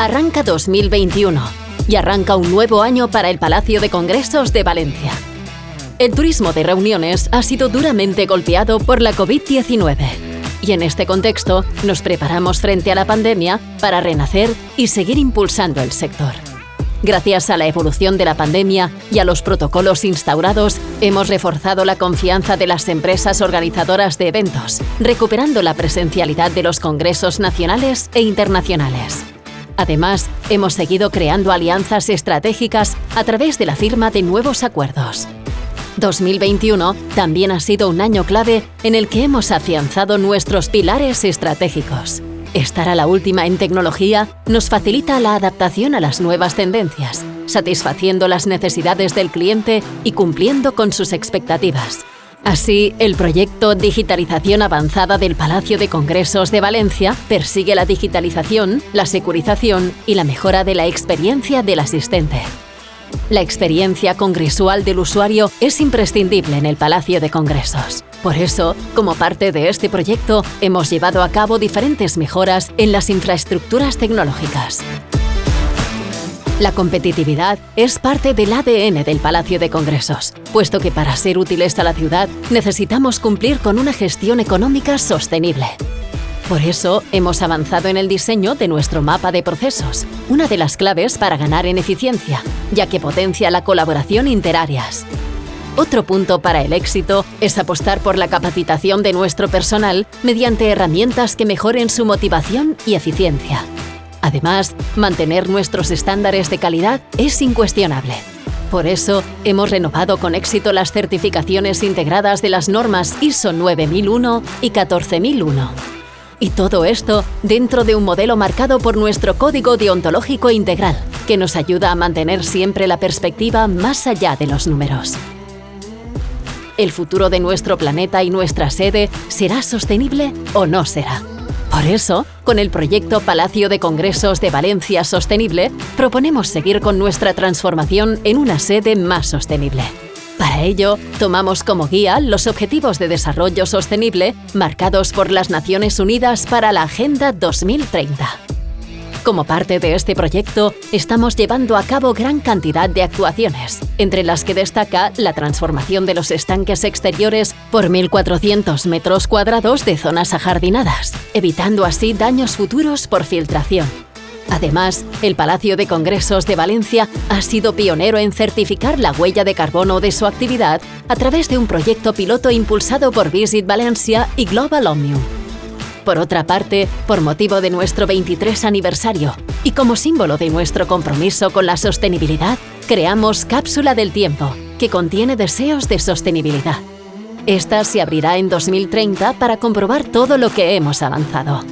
Arranca 2021 y arranca un nuevo año para el Palacio de Congresos de Valencia. El turismo de reuniones ha sido duramente golpeado por la COVID-19 y en este contexto nos preparamos frente a la pandemia para renacer y seguir impulsando el sector. Gracias a la evolución de la pandemia y a los protocolos instaurados, hemos reforzado la confianza de las empresas organizadoras de eventos, recuperando la presencialidad de los congresos nacionales e internacionales. Además, hemos seguido creando alianzas estratégicas a través de la firma de nuevos acuerdos. 2021 también ha sido un año clave en el que hemos afianzado nuestros pilares estratégicos. Estar a la última en tecnología nos facilita la adaptación a las nuevas tendencias, satisfaciendo las necesidades del cliente y cumpliendo con sus expectativas. Así, el proyecto Digitalización Avanzada del Palacio de Congresos de Valencia persigue la digitalización, la securización y la mejora de la experiencia del asistente. La experiencia congresual del usuario es imprescindible en el Palacio de Congresos. Por eso, como parte de este proyecto, hemos llevado a cabo diferentes mejoras en las infraestructuras tecnológicas. La competitividad es parte del ADN del Palacio de Congresos, puesto que para ser útiles a la ciudad necesitamos cumplir con una gestión económica sostenible. Por eso, hemos avanzado en el diseño de nuestro mapa de procesos, una de las claves para ganar en eficiencia, ya que potencia la colaboración interáreas. Otro punto para el éxito es apostar por la capacitación de nuestro personal mediante herramientas que mejoren su motivación y eficiencia. Además, mantener nuestros estándares de calidad es incuestionable. Por eso, hemos renovado con éxito las certificaciones integradas de las normas ISO 9001 y 14001. Y todo esto dentro de un modelo marcado por nuestro código deontológico integral, que nos ayuda a mantener siempre la perspectiva más allá de los números. ¿El futuro de nuestro planeta y nuestra sede será sostenible o no será? Por eso, con el proyecto Palacio de Congresos de Valencia Sostenible, proponemos seguir con nuestra transformación en una sede más sostenible. Para ello, tomamos como guía los Objetivos de Desarrollo Sostenible marcados por las Naciones Unidas para la Agenda 2030. Como parte de este proyecto, estamos llevando a cabo gran cantidad de actuaciones, entre las que destaca la transformación de los estanques exteriores por 1.400 metros cuadrados de zonas ajardinadas, evitando así daños futuros por filtración. Además, el Palacio de Congresos de Valencia ha sido pionero en certificar la huella de carbono de su actividad a través de un proyecto piloto impulsado por Visit Valencia y Global Omnium. Por otra parte, por motivo de nuestro 23 aniversario y como símbolo de nuestro compromiso con la sostenibilidad, creamos Cápsula del Tiempo, que contiene deseos de sostenibilidad. Esta se abrirá en 2030 para comprobar todo lo que hemos avanzado.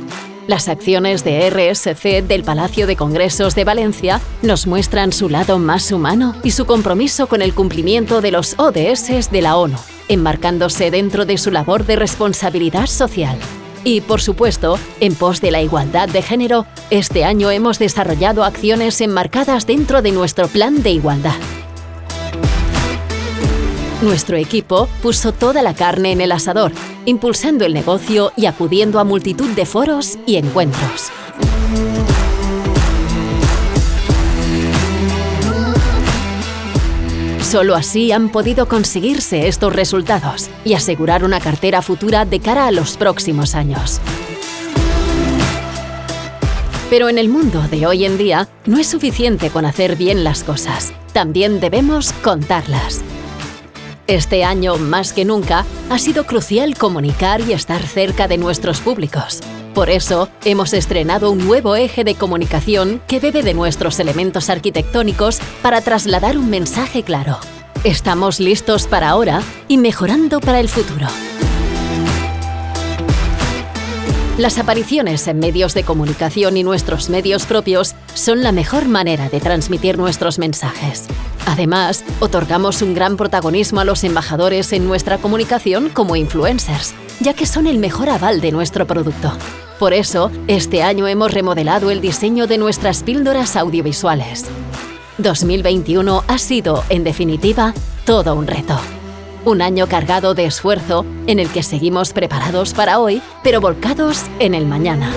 Las acciones de RSC del Palacio de Congresos de Valencia nos muestran su lado más humano y su compromiso con el cumplimiento de los ODS de la ONU, enmarcándose dentro de su labor de responsabilidad social. Y, por supuesto, en pos de la igualdad de género, este año hemos desarrollado acciones enmarcadas dentro de nuestro plan de igualdad. Nuestro equipo puso toda la carne en el asador, impulsando el negocio y acudiendo a multitud de foros y encuentros. Solo así han podido conseguirse estos resultados y asegurar una cartera futura de cara a los próximos años. Pero en el mundo de hoy en día no es suficiente con hacer bien las cosas, también debemos contarlas. Este año, más que nunca, ha sido crucial comunicar y estar cerca de nuestros públicos. Por eso, hemos estrenado un nuevo eje de comunicación que bebe de nuestros elementos arquitectónicos para trasladar un mensaje claro. Estamos listos para ahora y mejorando para el futuro. Las apariciones en medios de comunicación y nuestros medios propios son la mejor manera de transmitir nuestros mensajes. Además, otorgamos un gran protagonismo a los embajadores en nuestra comunicación como influencers, ya que son el mejor aval de nuestro producto. Por eso, este año hemos remodelado el diseño de nuestras píldoras audiovisuales. 2021 ha sido, en definitiva, todo un reto. Un año cargado de esfuerzo en el que seguimos preparados para hoy, pero volcados en el mañana.